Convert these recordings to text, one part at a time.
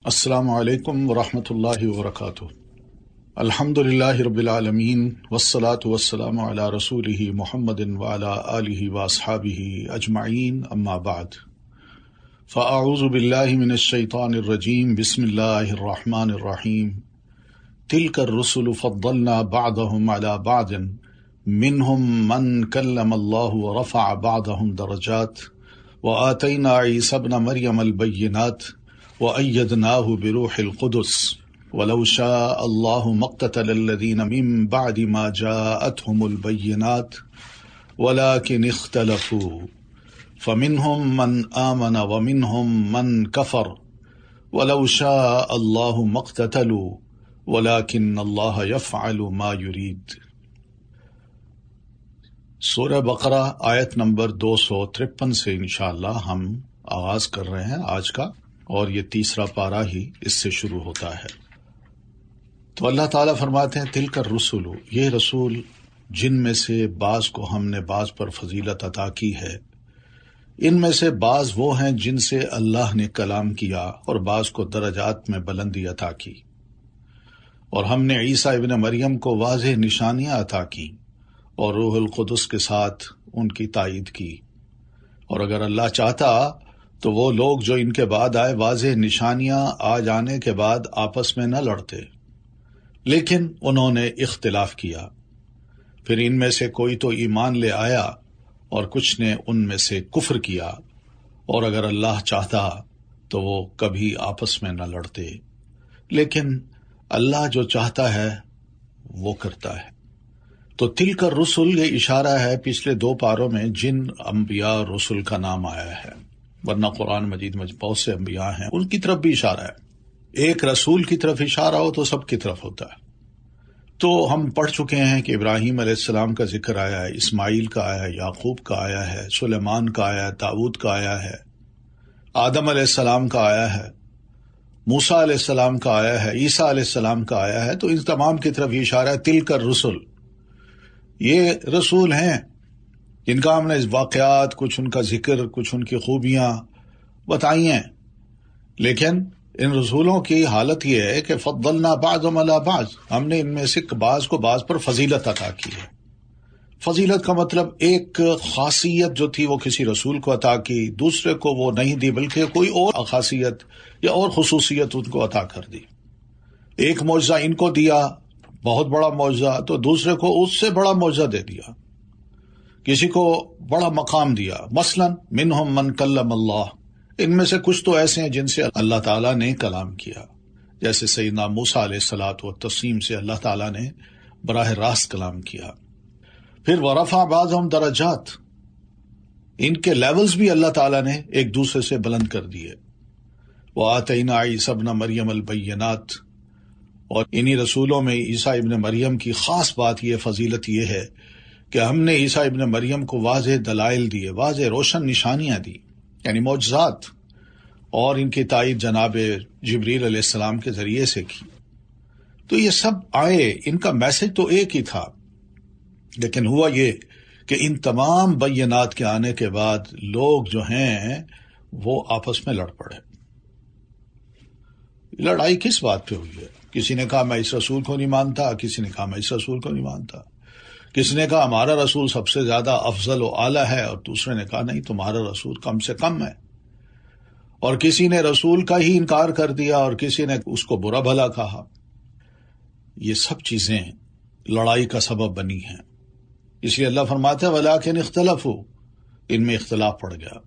السلام علیکم ورحمۃ اللہ وبرکاتہ۔ الحمد للہ رب العالمین والصلاة والسلام علی رسولہ محمد وعلی آلہ واصحابہ اجمعین، اما بعد فاعوذ باللہ من الشیطان الرجیم، بسم اللہ الرحمن الرحیم۔ تلک الرسل فضلنا بعضهم علی بعض منہم من کلم اللہ ورفع بعضهم درجات وآتینا عیسی ابن مریم البینات وَأَيَّدْنَاهُ بِرُوحِ الْقُدُسِ وَلَوْ شَاءَ اللَّهُ مَا اقْتَتَلَ الَّذِينَ مِن بَعْدِ مَا جَاءَتْهُمُ الْبَيِّنَاتُ وَلَكِنِ اخْتَلَفُوا فَمِنْهُم مَّنْ آمَنَ وَمِنْهُم مَّنْ كَفَرَ وَلَوْ شَاءَ اللَّهُ مَا اقْتَتَلُوا وَلَكِنَّ اللَّهَ يَفْعَلُ مَا يُرِيدُ۔ سورہ بقرہ آیت نمبر 253 سے انشاءاللہ ہم آغاز کر رہے ہیں آج کا، اور یہ تیسرا پارہ ہی اس سے شروع ہوتا ہے۔ تو اللہ تعالیٰ فرماتے ہیں تلک الرسل، یہ رسول جن میں سے بعض کو ہم نے بعض پر فضیلت عطا کی ہے، ان میں سے بعض وہ ہیں جن سے اللہ نے کلام کیا، اور بعض کو درجات میں بلندی عطا کی، اور ہم نے عیسیٰ ابن مریم کو واضح نشانیاں عطا کی اور روح القدس کے ساتھ ان کی تائید کی۔ اور اگر اللہ چاہتا تو وہ لوگ جو ان کے بعد آئے واضح نشانیاں آ جانے کے بعد آپس میں نہ لڑتے، لیکن انہوں نے اختلاف کیا۔ پھر ان میں سے کوئی تو ایمان لے آیا اور کچھ نے ان میں سے کفر کیا، اور اگر اللہ چاہتا تو وہ کبھی آپس میں نہ لڑتے، لیکن اللہ جو چاہتا ہے وہ کرتا ہے۔ تو تلک الرسل، یہ اشارہ ہے پچھلے 2 پاروں میں جن انبیاء اور رسل کا نام آیا ہے، ورنہ قرآن مجید میں بہت سے انبیاء ہیں، ان کی طرف بھی اشارہ ہے۔ ایک رسول کی طرف اشارہ ہو تو سب کی طرف ہوتا ہے۔ تو ہم پڑھ چکے ہیں کہ ابراہیم علیہ السلام کا ذکر آیا ہے، اسماعیل کا آیا ہے، یعقوب کا آیا ہے، سلیمان کا آیا ہے، داؤد کا آیا ہے، آدم علیہ السلام کا آیا ہے، موسیٰ علیہ السلام کا آیا ہے، عیسیٰ علیہ السلام کا آیا ہے۔ تو ان تمام کی طرف یہ اشارہ ہے تلک الرسل، یہ رسول ہیں جن کا ہم نے واقعات، کچھ ان کا ذکر، کچھ ان کی خوبیاں بتائی ہیں، لیکن ان رسولوں کی حالت یہ ہے کہ فضلنا بعضهم علی بعض، ہم نے ان میں سے بعض کو بعض پر فضیلت عطا کی ہے۔ فضیلت کا مطلب ایک خاصیت جو تھی وہ کسی رسول کو عطا کی، دوسرے کو وہ نہیں دی، بلکہ کوئی اور خاصیت یا اور خصوصیت ان کو عطا کر دی۔ ایک معجزہ ان کو دیا، بہت بڑا معجزہ، تو دوسرے کو اس سے بڑا معجزہ دے دیا، کسی کو بڑا مقام دیا۔ مثلا منہم من کلم اللہ، ان میں سے کچھ تو ایسے ہیں جن سے اللہ تعالیٰ نے کلام کیا، جیسے سیدنا موسیٰ علیہ الصلاۃ والتسلیم سے اللہ تعالیٰ نے براہ راست کلام کیا۔ پھر ورفع بعضهم درجات، ان کے لیولز بھی اللہ تعالیٰ نے ایک دوسرے سے بلند کر دیے۔ وآتینا عیسی ابن مریم البینات، اور انہی رسولوں میں عیسیٰ ابن مریم کی خاص بات یہ، فضیلت یہ ہے کہ ہم نے عیسیٰ ابن مریم کو واضح دلائل دیے، واضح روشن نشانیاں دی، یعنی معجزات، اور ان کی تائید جناب جبریل علیہ السلام کے ذریعے سے کی۔ تو یہ سب آئے، ان کا میسج تو ایک ہی تھا، لیکن ہوا یہ کہ ان تمام بینات کے آنے کے بعد لوگ جو ہیں وہ آپس میں لڑ پڑے۔ لڑائی کس بات پہ ہوئی ہے؟ کسی نے کہا میں اس رسول کو نہیں مانتا، کسی نے کہا میں اس رسول کو نہیں مانتا، کسی نے کہا ہمارا رسول سب سے زیادہ افضل و اعلیٰ ہے، اور دوسرے نے کہا نہیں تمہارا رسول کم سے کم ہے، اور کسی نے رسول کا ہی انکار کر دیا اور کسی نے اس کو برا بھلا کہا۔ یہ سب چیزیں لڑائی کا سبب بنی ہیں، اس لیے اللہ فرماتے ہیں وَلَٰكِنِ اخْتَلَفُوا، ان میں اختلاف پڑ گیا،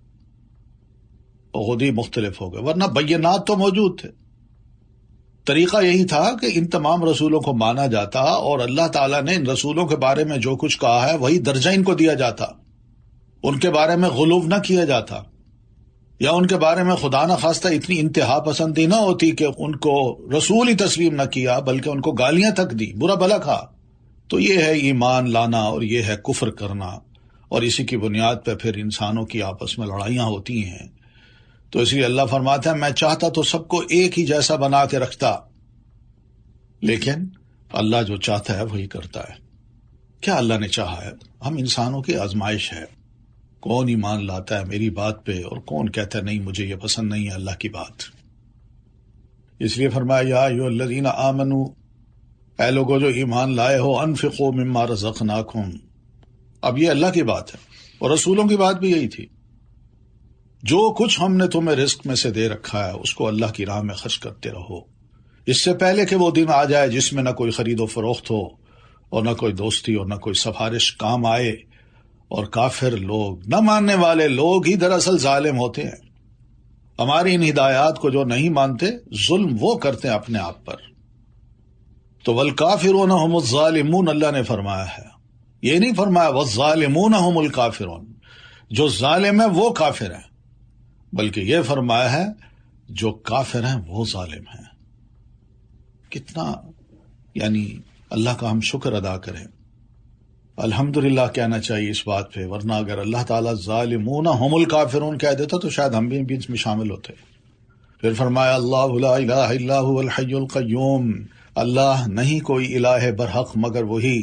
اور خود ہی مختلف ہو گئے، ورنہ بینات تو موجود تھے۔ طریقہ یہی تھا کہ ان تمام رسولوں کو مانا جاتا، اور اللہ تعالیٰ نے ان رسولوں کے بارے میں جو کچھ کہا ہے وہی درجہ ان کو دیا جاتا، ان کے بارے میں غلو نہ کیا جاتا، یا ان کے بارے میں خدا نہ خواستہ اتنی انتہا پسندی نہ ہوتی کہ ان کو رسول ہی تسلیم نہ کیا بلکہ ان کو گالیاں تک دی، برا بھلا کہا۔ تو یہ ہے ایمان لانا اور یہ ہے کفر کرنا، اور اسی کی بنیاد پہ پھر انسانوں کی آپس میں لڑائیاں ہوتی ہیں۔ تو اس لیے اللہ فرماتا ہے میں چاہتا تو سب کو ایک ہی جیسا بنا کے رکھتا، لیکن اللہ جو چاہتا ہے وہی کرتا ہے۔ کیا اللہ نے چاہا ہے؟ ہم انسانوں کی آزمائش ہے، کون ایمان لاتا ہے میری بات پہ اور کون کہتا ہے نہیں مجھے یہ پسند نہیں ہے اللہ کی بات۔ اس لیے فرمایا یا ایھا الذین آمنوا، اے لوگوں جو ایمان لائے ہو، انفقوا مما رزقناکم. اب یہ اللہ کی بات ہے اور رسولوں کی بات بھی یہی تھی. جو کچھ ہم نے تمہیں رزق میں سے دے رکھا ہے اس کو اللہ کی راہ میں خرچ کرتے رہو، اس سے پہلے کہ وہ دن آ جائے جس میں نہ کوئی خرید و فروخت ہو اور نہ کوئی دوستی اور نہ کوئی سفارش کام آئے. اور کافر لوگ، نہ ماننے والے لوگ ہی دراصل ظالم ہوتے ہیں. ہماری ان ہدایات کو جو نہیں مانتے، ظلم وہ کرتے ہیں اپنے آپ پر. تو والکافرون هم الظالمون اللہ نے فرمایا ہے، یہ نہیں فرمایا والظالمون هم الکافرون، جو ظالم ہیں وہ کافر ہیں، بلکہ یہ فرمایا ہے جو کافر ہیں وہ ظالم ہیں. کتنا یعنی اللہ کا ہم شکر ادا کریں، الحمدللہ کہنا چاہیے اس بات پہ، ورنہ اگر اللہ تعالیٰ ظالمون هم الکافرون کہہ دیتا تو شاید ہم بھی اس میں شامل ہوتے. پھر فرمایا اللہ لا الہ الا هو الحی القیوم، اللہ نہیں کوئی الہ برحق مگر وہی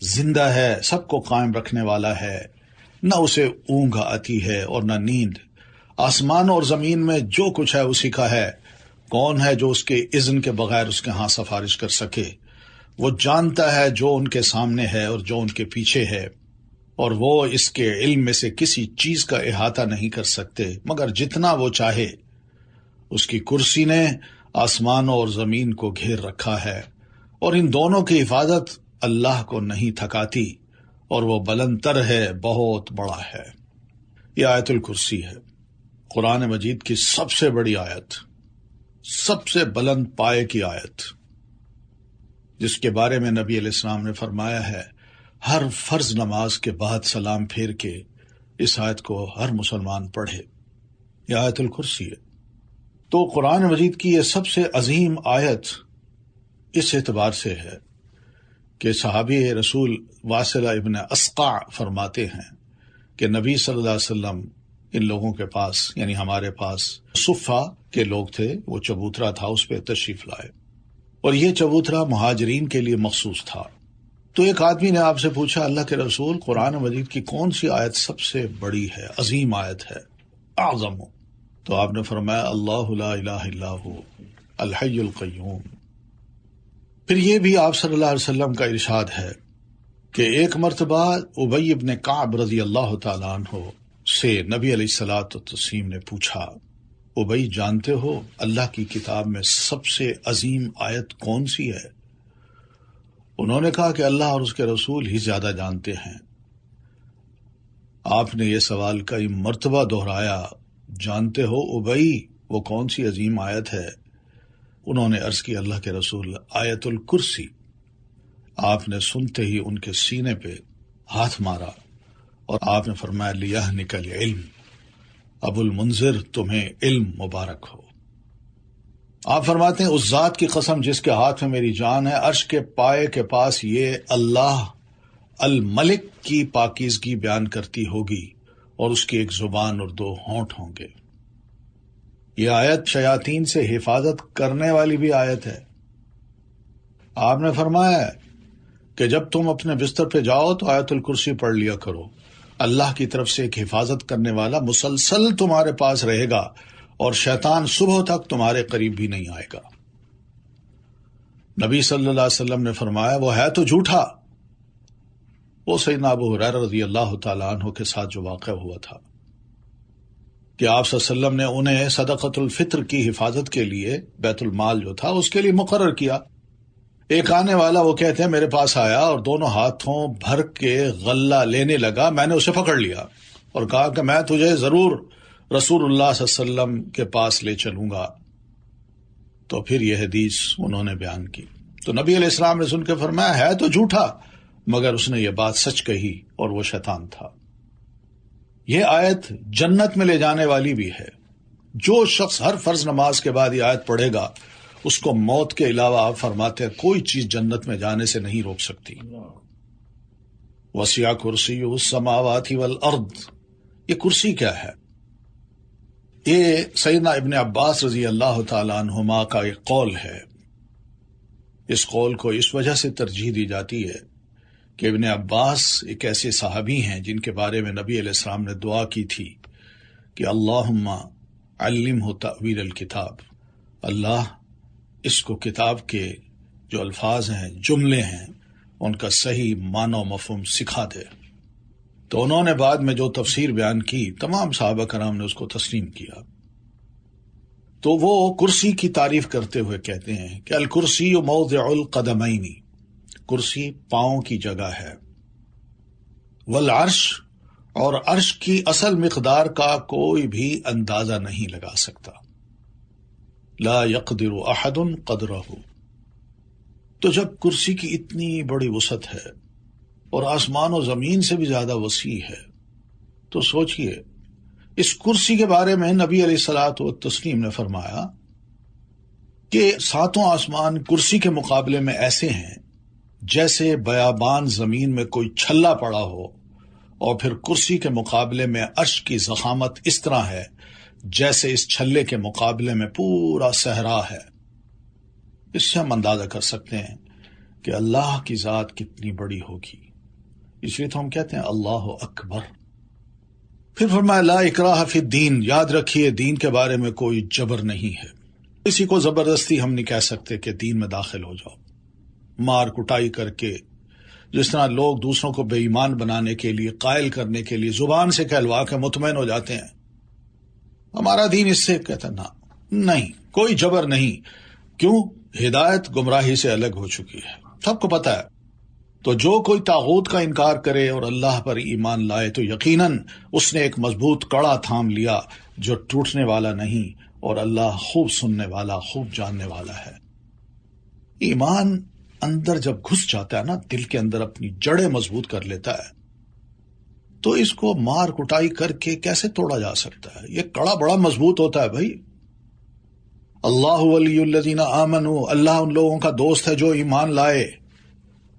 زندہ ہے، سب کو قائم رکھنے والا ہے، نہ اسے اونگ آتی ہے اور نہ نیند. آسمان اور زمین میں جو کچھ ہے اسی کا ہے. کون ہے جو اس کے اذن کے بغیر اس کے ہاں سفارش کر سکے؟ وہ جانتا ہے جو ان کے سامنے ہے اور جو ان کے پیچھے ہے، اور وہ اس کے علم میں سے کسی چیز کا احاطہ نہیں کر سکتے مگر جتنا وہ چاہے. اس کی کرسی نے آسمانوں اور زمین کو گھیر رکھا ہے، اور ان دونوں کی حفاظت اللہ کو نہیں تھکاتی، اور وہ بلند تر ہے، بہت بڑا ہے. یہ آیت الکرسی ہے، قرآن مجید کی سب سے بڑی آیت، سب سے بلند پائے کی آیت، جس کے بارے میں نبی علیہ السلام نے فرمایا ہے ہر فرض نماز کے بعد سلام پھیر کے اس آیت کو ہر مسلمان پڑھے. یہ آیت الکرسی ہے. تو قرآن مجید کی یہ سب سے عظیم آیت اس اعتبار سے ہے کہ صحابی رسول واصلہ ابن اسقع فرماتے ہیں کہ نبی صلی اللہ علیہ وسلم ان لوگوں کے پاس، یعنی ہمارے پاس صفہ کے لوگ تھے، وہ چبوترا تھا، اس پہ تشریف لائے، اور یہ چبوترا مہاجرین کے لیے مخصوص تھا. تو ایک آدمی نے آپ سے پوچھا اللہ کے رسول، قرآن مجید کی کون سی آیت سب سے بڑی ہے، عظیم آیت ہے، اعظم؟ تو آپ نے فرمایا اللہ لا الہ الا هو الحی القیوم. پھر یہ بھی آپ صلی اللہ علیہ وسلم کا ارشاد ہے کہ ایک مرتبہ ابی بن کعب رضی اللہ تعالیٰ عنہ سے نبی علیہ الصلوۃ والتسلیم نے پوچھا، ابی جانتے ہو اللہ کی کتاب میں سب سے عظیم آیت کون سی ہے؟ انہوں نے کہا کہ اللہ اور اس کے رسول ہی زیادہ جانتے ہیں. آپ نے یہ سوال کئی مرتبہ دہرایا، جانتے ہو ابی وہ کون سی عظیم آیت ہے؟ انہوں نے عرض کی اللہ کے رسول آیت الکرسی. آپ نے سنتے ہی ان کے سینے پہ ہاتھ مارا اور آپ نے فرمایا لیہنک العلم، ابو المنذر تمہیں علم مبارک ہو. آپ فرماتے ہیں اس ذات کی قسم جس کے ہاتھ میں میری جان ہے، عرش کے پائے کے پاس یہ اللہ الملک کی پاکیزگی بیان کرتی ہوگی اور اس کی ایک زبان اور دو ہونٹ ہوں گے. یہ آیت شیاطین سے حفاظت کرنے والی بھی آیت ہے. آپ نے فرمایا کہ جب تم اپنے بستر پہ جاؤ تو آیت الکرسی پڑھ لیا کرو، اللہ کی طرف سے ایک حفاظت کرنے والا مسلسل تمہارے پاس رہے گا اور شیطان صبح تک تمہارے قریب بھی نہیں آئے گا. نبی صلی اللہ علیہ وسلم نے فرمایا وہ ہے تو جھوٹا. وہ سیدنا ابو ہریرہ رضی اللہ تعالیٰ عنہ کے ساتھ جو واقعہ ہوا تھا کہ آپ صلی اللہ علیہ وسلم نے انہیں صدقۃ الفطر کی حفاظت کے لیے بیت المال جو تھا اس کے لیے مقرر کیا. ایک آنے والا وہ کہتے ہیں میرے پاس آیا اور دونوں ہاتھوں بھر کے غلہ لینے لگا. میں نے اسے پکڑ لیا اور کہا کہ میں تجھے ضرور رسول اللہ صلی اللہ علیہ وسلم کے پاس لے چلوں گا. تو پھر یہ حدیث انہوں نے بیان کی تو نبی علیہ السلام نے سن کے فرمایا ہے تو جھوٹا، مگر اس نے یہ بات سچ کہی اور وہ شیطان تھا. یہ آیت جنت میں لے جانے والی بھی ہے. جو شخص ہر فرض نماز کے بعد یہ آیت پڑھے گا اس کو موت کے علاوہ آپ فرماتے ہیں کوئی چیز جنت میں جانے سے نہیں روک سکتی. وسع کرسی السماوات والارض، یہ کرسی کیا ہے؟ یہ سیدنا ابن عباس رضی اللہ تعالیٰ عنہما کا ایک قول ہے. اس قول کو اس وجہ سے ترجیح دی جاتی ہے کہ ابن عباس ایک ایسے صحابی ہیں جن کے بارے میں نبی علیہ السلام نے دعا کی تھی کہ اللہم علمہ تأویل الکتاب، اللہ اس کو کتاب کے جو الفاظ ہیں، جملے ہیں، ان کا صحیح معنی و مفہوم سکھا دے۔ تو انہوں نے بعد میں جو تفسیر بیان کی، تمام صحابہ کرام نے اس کو تسلیم کیا۔ تو وہ کرسی کی تعریف کرتے ہوئے کہتے ہیں کہ الکرسی موضع القدمین، کرسی پاؤں کی جگہ ہے، والعرش، اور عرش کی اصل مقدار کا کوئی بھی اندازہ نہیں لگا سکتا، لا يقدر احد قدرہ۔ تو جب کرسی کی اتنی بڑی وسعت ہے اور آسمان و زمین سے بھی زیادہ وسیع ہے، تو سوچئے اس کرسی کے بارے میں نبی علیہ الصلوۃ والتسلیم نے فرمایا کہ ساتوں آسمان کرسی کے مقابلے میں ایسے ہیں جیسے بیابان زمین میں کوئی چھلا پڑا ہو، اور پھر کرسی کے مقابلے میں عرش کی ضخامت اس طرح ہے جیسے اس چھلے کے مقابلے میں پورا صحرا ہے۔ اس سے ہم اندازہ کر سکتے ہیں کہ اللہ کی ذات کتنی بڑی ہوگی، اس لیے تو ہم کہتے ہیں اللہ اکبر۔ پھر فرمایا لا اکراہ فی الدین، یاد رکھیے دین کے بارے میں کوئی جبر نہیں ہے، کسی کو زبردستی ہم نہیں کہہ سکتے کہ دین میں داخل ہو جاؤ، مار کٹائی کر کے، جس طرح لوگ دوسروں کو بے ایمان بنانے کے لیے، قائل کرنے کے لیے زبان سے کہلوا کے مطمئن ہو جاتے ہیں۔ ہمارا دین اس سے کہتا نا، نہیں، کوئی جبر نہیں۔ کیوں؟ ہدایت گمراہی سے الگ ہو چکی ہے، سب کو پتا ہے۔ تو جو کوئی طاغوت کا انکار کرے اور اللہ پر ایمان لائے تو یقیناً اس نے ایک مضبوط کڑا تھام لیا جو ٹوٹنے والا نہیں، اور اللہ خوب سننے والا، خوب جاننے والا ہے۔ ایمان اندر جب گھس جاتا ہے نا، دل کے اندر اپنی جڑیں مضبوط کر لیتا ہے، تو اس کو مار کٹائی کر کے کیسے توڑا جا سکتا ہے؟ یہ کڑا بڑا مضبوط ہوتا ہے بھائی۔ اللہ ولی الذین آمنوا، اللہ ان لوگوں کا دوست ہے جو ایمان لائے،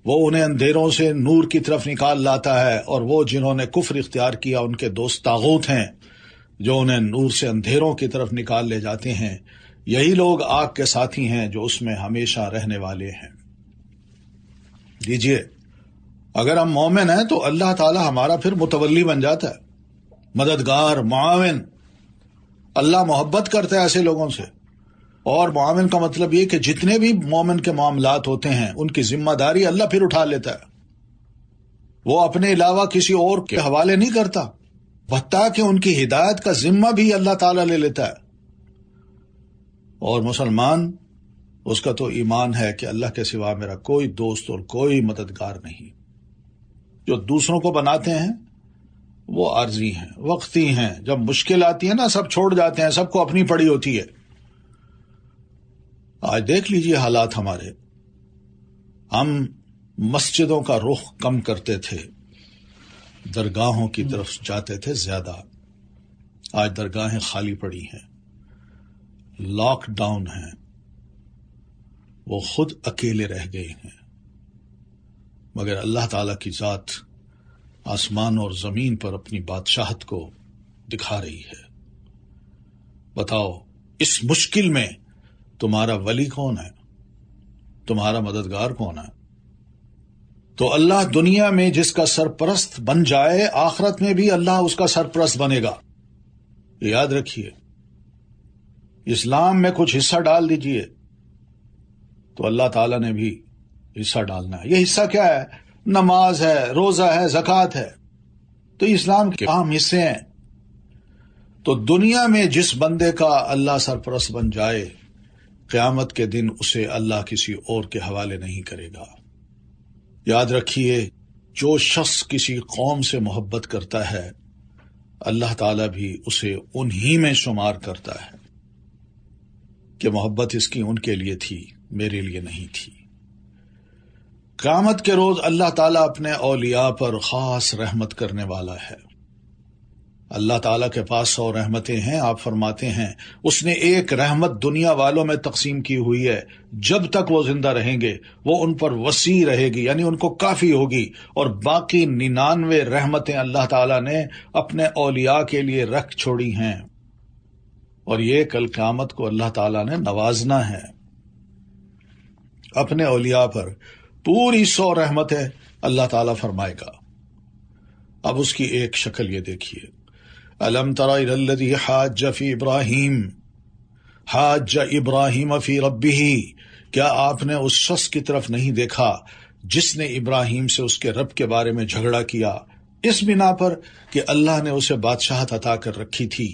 وہ انہیں اندھیروں سے نور کی طرف نکال لاتا ہے، اور وہ جنہوں نے کفر اختیار کیا ان کے دوست طاغوت ہیں جو انہیں نور سے اندھیروں کی طرف نکال لے جاتے ہیں، یہی لوگ آگ کے ساتھی ہیں جو اس میں ہمیشہ رہنے والے ہیں۔ دیجئے، اگر ہم مومن ہیں تو اللہ تعالی ہمارا پھر متولی بن جاتا ہے، مددگار، معاون۔ اللہ محبت کرتا ہے ایسے لوگوں سے، اور معاون کا مطلب یہ کہ جتنے بھی مومن کے معاملات ہوتے ہیں ان کی ذمہ داری اللہ پھر اٹھا لیتا ہے، وہ اپنے علاوہ کسی اور کے حوالے نہیں کرتا، حتیٰ کہ ان کی ہدایت کا ذمہ بھی اللہ تعالی لے لیتا ہے۔ اور مسلمان، اس کا تو ایمان ہے کہ اللہ کے سوا میرا کوئی دوست اور کوئی مددگار نہیں۔ جو دوسروں کو بناتے ہیں وہ عارضی ہیں، وقتی ہیں، جب مشکل آتی ہے نا سب چھوڑ جاتے ہیں، سب کو اپنی پڑی ہوتی ہے۔ آج دیکھ لیجئے حالات ہمارے، ہم مسجدوں کا رخ کم کرتے تھے، درگاہوں کی طرف جاتے تھے زیادہ۔ آج درگاہیں خالی پڑی ہیں، لاک ڈاؤن ہیں، وہ خود اکیلے رہ گئے ہیں، مگر اللہ تعالی کی ذات آسمان اور زمین پر اپنی بادشاہت کو دکھا رہی ہے۔ بتاؤ اس مشکل میں تمہارا ولی کون ہے؟ تمہارا مددگار کون ہے؟ تو اللہ دنیا میں جس کا سرپرست بن جائے، آخرت میں بھی اللہ اس کا سرپرست بنے گا، یاد رکھیے۔ اسلام میں کچھ حصہ ڈال دیجئے تو اللہ تعالیٰ نے بھی حصہ ڈالنا ہے۔ یہ حصہ کیا ہے؟ نماز ہے، روزہ ہے، زکوٰۃ ہے، تو اسلام کے اہم حصے ہیں۔ تو دنیا میں جس بندے کا اللہ سرپرست بن جائے، قیامت کے دن اسے اللہ کسی اور کے حوالے نہیں کرے گا۔ یاد رکھیے، جو شخص کسی قوم سے محبت کرتا ہے، اللہ تعالیٰ بھی اسے انہی میں شمار کرتا ہے کہ محبت اس کی ان کے لیے تھی، میرے لیے نہیں تھی۔ قیامت کے روز اللہ تعالیٰ اپنے اولیاء پر خاص رحمت کرنے والا ہے۔ اللہ تعالیٰ کے پاس 100 رحمتیں ہیں، آپ فرماتے ہیں اس نے ایک رحمت دنیا والوں میں تقسیم کی ہوئی ہے، جب تک وہ زندہ رہیں گے وہ ان پر وسیع رہے گی، یعنی ان کو کافی ہوگی، اور باقی 99 رحمتیں اللہ تعالیٰ نے اپنے اولیاء کے لیے رکھ چھوڑی ہیں، اور یہ کل قیامت کو اللہ تعالیٰ نے نوازنا ہے اپنے اولیاء پر، پوری 100 رحمتیں اللہ تعالیٰ فرمائے گا۔ اب اس کی ایک شکل یہ دیکھیے، الم تر الی الذی حاج فی ابراہیم، حاج ابراہیم فی ربہ، کیا آپ نے اس شخص کی طرف نہیں دیکھا جس نے ابراہیم سے اس کے رب کے بارے میں جھگڑا کیا، اس بنا پر کہ اللہ نے اسے بادشاہت عطا کر رکھی تھی،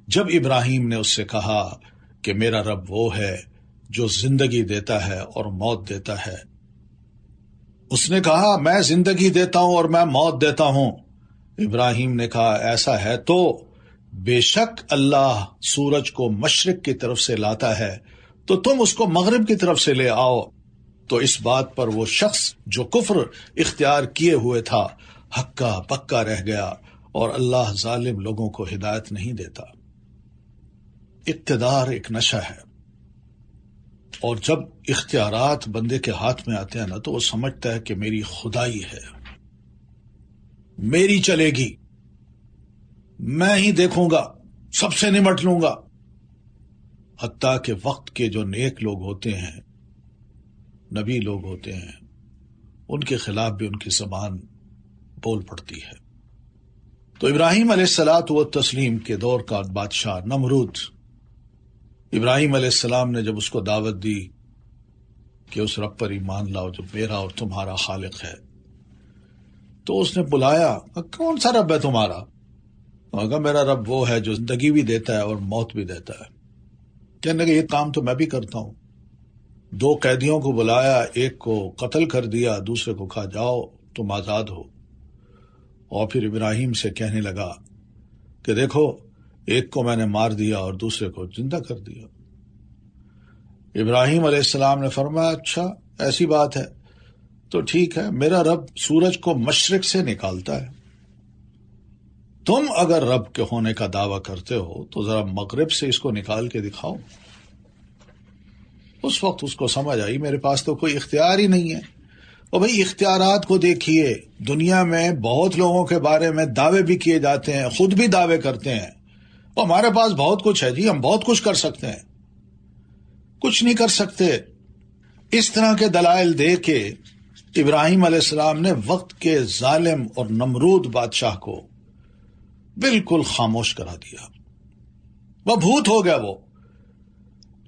جب ابراہیم نے اس سے کہا کہ میرا رب وہ ہے جو زندگی دیتا ہے اور موت دیتا ہے۔ اس نے کہا میں زندگی دیتا ہوں اور میں موت دیتا ہوں۔ ابراہیم نے کہا ایسا ہے تو بے شک اللہ سورج کو مشرق کی طرف سے لاتا ہے تو تم اس کو مغرب کی طرف سے لے آؤ۔ تو اس بات پر وہ شخص جو کفر اختیار کیے ہوئے تھا ہکا پکا رہ گیا، اور اللہ ظالم لوگوں کو ہدایت نہیں دیتا۔ اقتدار ایک نشہ ہے، اور جب اختیارات بندے کے ہاتھ میں آتے ہیں نا تو وہ سمجھتا ہے کہ میری خدائی ہے، میری چلے گی، میں ہی دیکھوں گا، سب سے نمٹ لوں گا۔ حتیٰ کہ وقت کے جو نیک لوگ ہوتے ہیں، نبی لوگ ہوتے ہیں، ان کے خلاف بھی ان کی زبان بول پڑتی ہے۔ تو ابراہیم علیہ الصلاۃ والتسلیم کے دور کا بادشاہ نمرود، ابراہیم علیہ السلام نے جب اس کو دعوت دی کہ اس رب پر ایمان لاؤ جو میرا اور تمہارا خالق ہے، تو اس نے بلایا، کون سا رب ہے تمہارا؟ کہا میرا رب وہ ہے جو زندگی بھی دیتا ہے اور موت بھی دیتا ہے۔ کہنے لگے یہ کام تو میں بھی کرتا ہوں۔ 2 قیدیوں کو بلایا، ایک کو قتل کر دیا، دوسرے کو کہا جاؤ تم آزاد ہو۔ اور پھر ابراہیم سے کہنے لگا کہ دیکھو ایک کو میں نے مار دیا اور دوسرے کو زندہ کر دیا۔ ابراہیم علیہ السلام نے فرمایا اچھا ایسی بات ہے تو ٹھیک ہے، میرا رب سورج کو مشرق سے نکالتا ہے، تم اگر رب کے ہونے کا دعویٰ کرتے ہو تو ذرا مغرب سے اس کو نکال کے دکھاؤ۔ اس وقت اس کو سمجھ آئی میرے پاس تو کوئی اختیار ہی نہیں ہے۔ اور بھئی اختیارات کو دیکھیے، دنیا میں بہت لوگوں کے بارے میں دعوے بھی کیے جاتے ہیں، خود بھی دعوے کرتے ہیں، اور ہمارے پاس بہت کچھ ہے جی، ہم بہت کچھ کر سکتے ہیں، کچھ نہیں کر سکتے۔ اس طرح کے دلائل دے کے ابراہیم علیہ السلام نے وقت کے ظالم اور نمرود بادشاہ کو بالکل خاموش کرا دیا، وہ بھوت ہو گیا وہ۔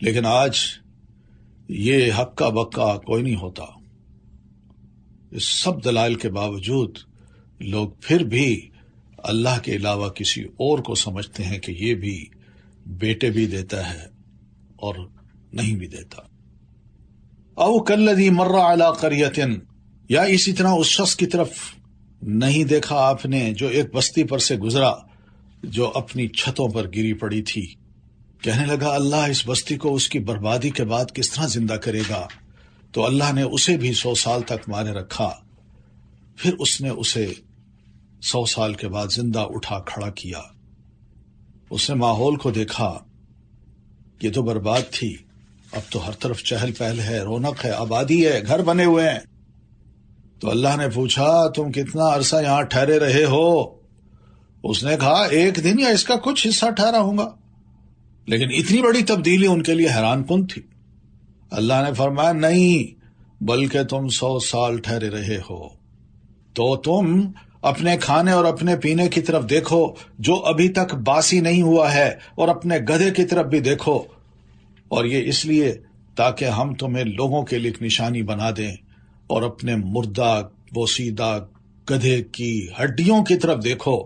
لیکن آج یہ ہکا بکا کوئی نہیں ہوتا۔ اس سب دلائل کے باوجود لوگ پھر بھی اللہ کے علاوہ کسی اور کو سمجھتے ہیں کہ یہ بھی بیٹے بھی دیتا ہے اور نہیں بھی دیتا۔ او کالذی مر علی قریۃ، یا اسی طرح اس شخص کی طرف نہیں دیکھا آپ نے جو ایک بستی پر سے گزرا جو اپنی چھتوں پر گری پڑی تھی۔ کہنے لگا اللہ اس بستی کو اس کی بربادی کے بعد کس طرح زندہ کرے گا؟ تو اللہ نے اسے بھی 100 سال تک مارے رکھا، پھر اس نے اسے 100 سال کے بعد زندہ اٹھا کھڑا کیا۔ اس نے ماحول کو دیکھا، یہ تو برباد تھی، اب تو ہر طرف چہل پہل ہے، رونق ہے، آبادی ہے، گھر بنے ہوئے ہیں۔ تو اللہ نے پوچھا تم کتنا عرصہ یہاں ٹھہرے رہے ہو؟ اس نے کہا 1 دن یا اس کا کچھ حصہ ٹھہرا ہوں گا، لیکن اتنی بڑی تبدیلی ان کے لیے حیران کن تھی۔ اللہ نے فرمایا نہیں، بلکہ تم 100 سال ٹھہرے رہے ہو، تو تم اپنے کھانے اور اپنے پینے کی طرف دیکھو جو ابھی تک باسی نہیں ہوا ہے، اور اپنے گدھے کی طرف بھی دیکھو، اور یہ اس لیے تاکہ ہم تمہیں لوگوں کے لیے ایک نشانی بنا دیں، اور اپنے مردہ بوسیدہ گدھے کی ہڈیوں کی طرف دیکھو،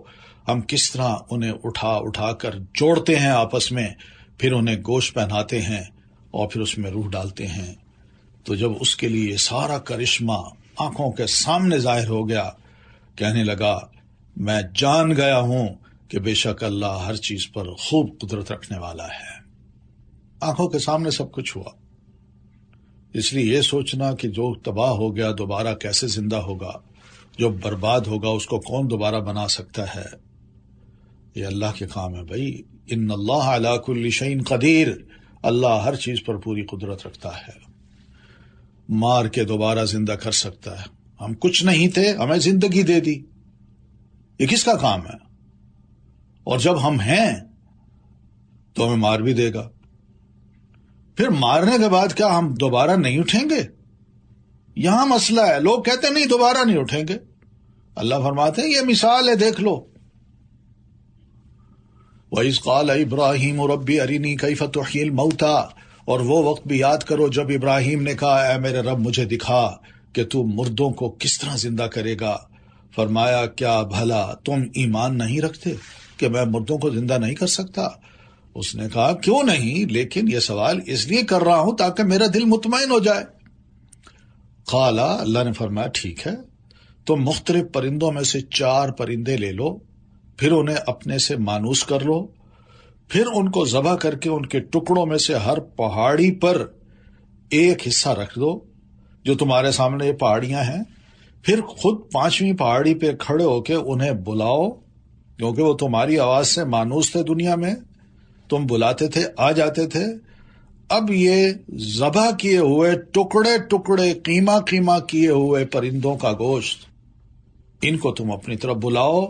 ہم کس طرح انہیں اٹھا اٹھا کر جوڑتے ہیں آپس میں، پھر انہیں گوشت پہناتے ہیں اور پھر اس میں روح ڈالتے ہیں۔ تو جب اس کے لیے سارا کرشمہ آنکھوں کے سامنے ظاہر ہو گیا، کہنے لگا میں جان گیا ہوں کہ بے شک اللہ ہر چیز پر خوب قدرت رکھنے والا ہے۔ آنکھوں کے سامنے سب کچھ ہوا۔ اس لیے یہ سوچنا کہ جو تباہ ہو گیا دوبارہ کیسے زندہ ہوگا، جو برباد ہوگا اس کو کون دوبارہ بنا سکتا ہے، یہ اللہ کے کام ہے۔ بھائی ان اللہ علی کل شیء قدیر، اللہ ہر چیز پر پوری قدرت رکھتا ہے، مار کے دوبارہ زندہ کر سکتا ہے۔ ہم کچھ نہیں تھے، ہمیں زندگی دے دی، یہ کس کا کام ہے؟ اور جب ہم ہیں تو ہمیں مار بھی دے گا، پھر مارنے کے بعد کیا ہم دوبارہ نہیں اٹھیں گے؟ یہاں مسئلہ ہے، لوگ کہتے ہیں نہیں دوبارہ نہیں اٹھیں گے، اللہ فرماتے ہیں یہ مثال ہے دیکھ لو۔ وَإِذْ قَالَ إِبْرَاهِيمُ رَبِّ أَرِنِي كَيْفَ تُحْيِي الْمَوْتَى، اور وہ وقت بھی یاد کرو جب ابراہیم نے کہا اے میرے رب مجھے دکھا کہ تو مردوں کو کس طرح زندہ کرے گا۔ فرمایا کیا بھلا تم ایمان نہیں رکھتے کہ میں مردوں کو زندہ نہیں کر سکتا؟ اس نے کہا کیوں نہیں، لیکن یہ سوال اس لیے کر رہا ہوں تاکہ میرا دل مطمئن ہو جائے۔ قال، اللہ نے فرمایا ٹھیک ہے، تم مختلف پرندوں میں سے 4 پرندے لے لو، پھر انہیں اپنے سے مانوس کر لو، پھر ان کو ذبح کر کے ان کے ٹکڑوں میں سے ہر پہاڑی پر ایک حصہ رکھ دو جو تمہارے سامنے یہ پہاڑیاں ہیں، پھر خود 5ویں پہاڑی پہ کھڑے ہو کے انہیں بلاؤ، کیونکہ وہ تمہاری آواز سے مانوس تھے، دنیا میں تم بلاتے تھے آ جاتے تھے۔ اب یہ ذبح کیے ہوئے ٹکڑے ٹکڑے قیمہ قیمہ کیے ہوئے پرندوں کا گوشت، ان کو تم اپنی طرف بلاؤ،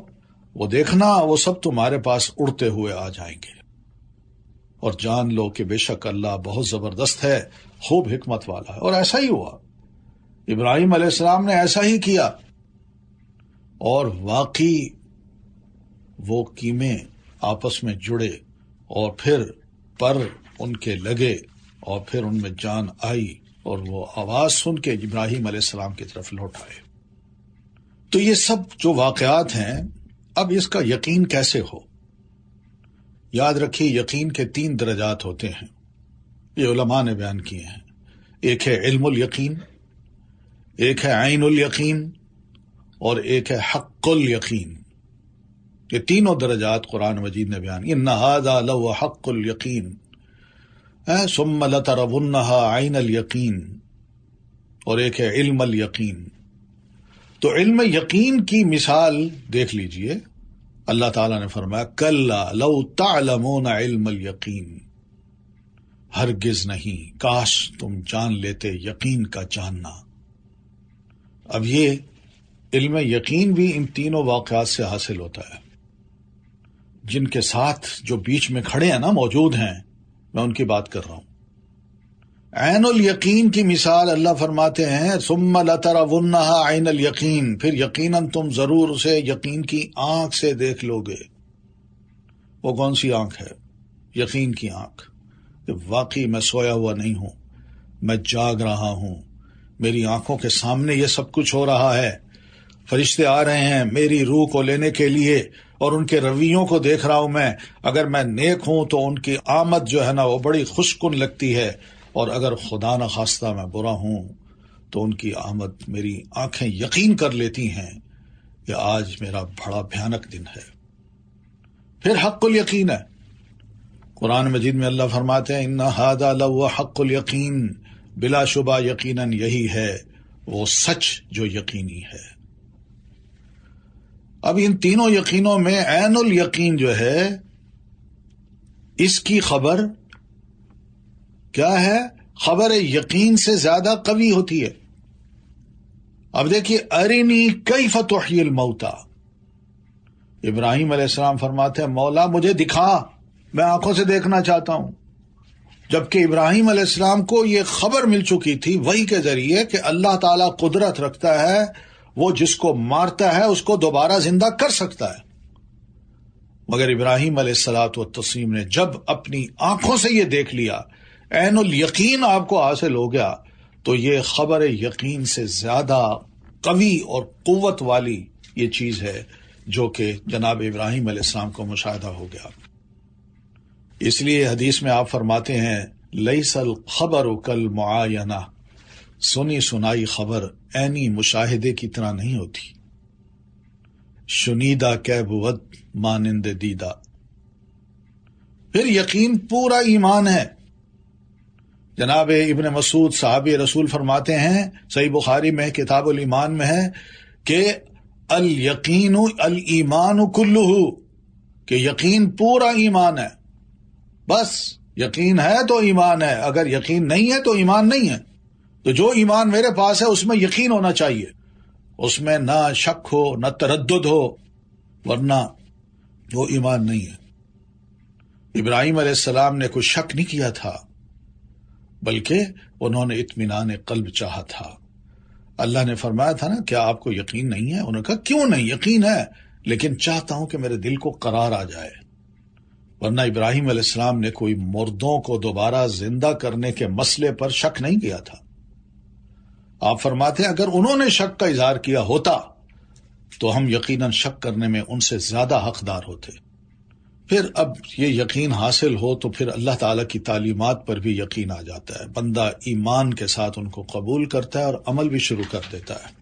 وہ دیکھنا وہ سب تمہارے پاس اڑتے ہوئے آ جائیں گے، اور جان لو کہ بے شک اللہ بہت زبردست ہے، خوب حکمت والا ہے۔ اور ایسا ہی ہوا، ابراہیم علیہ السلام نے ایسا ہی کیا، اور واقعی وہ قیمے آپس میں جڑے اور پھر پر ان کے لگے اور پھر ان میں جان آئی اور وہ آواز سن کے ابراہیم علیہ السلام کی طرف لوٹ آئے۔ تو یہ سب جو واقعات ہیں، اب اس کا یقین کیسے ہو؟ یاد رکھیے یقین کے 3 درجات ہوتے ہیں، یہ علماء نے بیان کیے ہیں۔ ایک ہے علم الیقین، ایک ہے عین الیقین، اور ایک ہے حق الیقین۔ یہ تینوں درجات قرآن مجید نے بیان، ان ھذا لہو حق الیقین ثم لترونها عین الیقین، اور ایک ہے علم الیقین۔ تو علم یقین کی مثال دیکھ لیجئے، اللہ تعالیٰ نے فرمایا کلا لو تعلمون علم الیقین، ہرگز نہیں، کاش تم جان لیتے یقین کا جاننا۔ اب یہ علم یقین بھی ان تینوں واقعات سے حاصل ہوتا ہے، جن کے ساتھ جو بیچ میں کھڑے ہیں نا، موجود ہیں، میں ان کی بات کر رہا ہوں۔ عین الیقین کی مثال اللہ فرماتے ہیں ثم لترونها عین الیقین، پھر یقیناً تم ضرور اسے یقین کی آنکھ سے دیکھ لو گے۔ وہ کون سی آنکھ ہے؟ یقین کی آنکھ، کہ واقعی میں سویا ہوا نہیں ہوں، میں جاگ رہا ہوں، میری آنکھوں کے سامنے یہ سب کچھ ہو رہا ہے، فرشتے آ رہے ہیں میری روح کو لینے کے لیے، اور ان کے رویوں کو دیکھ رہا ہوں میں۔ اگر میں نیک ہوں تو ان کی آمد جو ہے نا وہ بڑی خوش کن لگتی ہے، اور اگر خدا نخواستہ میں برا ہوں تو ان کی آمد میری آنکھیں یقین کر لیتی ہیں کہ آج میرا بڑا بھیانک دن ہے۔ پھر حق الیقین ہے، قرآن مجید میں اللہ فرماتے ہیں ان ھذا لہو حق الیقین، بلا شبہ یقیناً یہی ہے وہ سچ جو یقینی ہے۔ اب ان تینوں یقینوں میں عین الیقین جو ہے، اس کی خبر کیا ہے؟ خبر یقین سے زیادہ قوی ہوتی ہے۔ اب دیکھیے ارنی کیف تحیی الموتى، ابراہیم علیہ السلام فرماتے ہیں مولا مجھے دکھا، میں آنکھوں سے دیکھنا چاہتا ہوں۔ جبکہ ابراہیم علیہ السلام کو یہ خبر مل چکی تھی وحی کے ذریعے کہ اللہ تعالیٰ قدرت رکھتا ہے، وہ جس کو مارتا ہے اس کو دوبارہ زندہ کر سکتا ہے۔ مگر ابراہیم علیہ الصلاۃ والتسلیم نے جب اپنی آنکھوں سے یہ دیکھ لیا، عین الیقین آپ کو حاصل ہو گیا، تو یہ خبر یقین سے زیادہ قوی اور قوت والی یہ چیز ہے جو کہ جناب ابراہیم علیہ السلام کو مشاہدہ ہو گیا۔ اس لیے حدیث میں آپ فرماتے ہیں لیس الخبر کالمعاینہ، سنی سنائی خبر عینی مشاہدے کی طرح نہیں ہوتی۔ شنیدہ کہ بود مانند دیدہ۔ پھر یقین پورا ایمان ہے۔ جناب ابن مسعود صحابی رسول فرماتے ہیں، صحیح بخاری میں کتاب الایمان میں ہے کہ الیقین الایمان کلہ، کہ یقین پورا ایمان ہے۔ بس یقین ہے تو ایمان ہے، اگر یقین نہیں ہے تو ایمان نہیں ہے۔ تو جو ایمان میرے پاس ہے اس میں یقین ہونا چاہیے، اس میں نہ شک ہو نہ تردد ہو، ورنہ وہ ایمان نہیں ہے۔ ابراہیم علیہ السلام نے کوئی شک نہیں کیا تھا، بلکہ انہوں نے اطمینان قلب چاہا تھا۔ اللہ نے فرمایا تھا نا کیا آپ کو یقین نہیں ہے؟ انہوں نے کہا کیوں نہیں، یقین ہے، لیکن چاہتا ہوں کہ میرے دل کو قرار آ جائے، ورنہ ابراہیم علیہ السلام نے کوئی مردوں کو دوبارہ زندہ کرنے کے مسئلے پر شک نہیں کیا تھا۔ آپ فرماتے ہیں اگر انہوں نے شک کا اظہار کیا ہوتا تو ہم یقیناً شک کرنے میں ان سے زیادہ حقدار ہوتے۔ پھر اب یہ یقین حاصل ہو تو پھر اللہ تعالیٰ کی تعلیمات پر بھی یقین آ جاتا ہے، بندہ ایمان کے ساتھ ان کو قبول کرتا ہے اور عمل بھی شروع کر دیتا ہے۔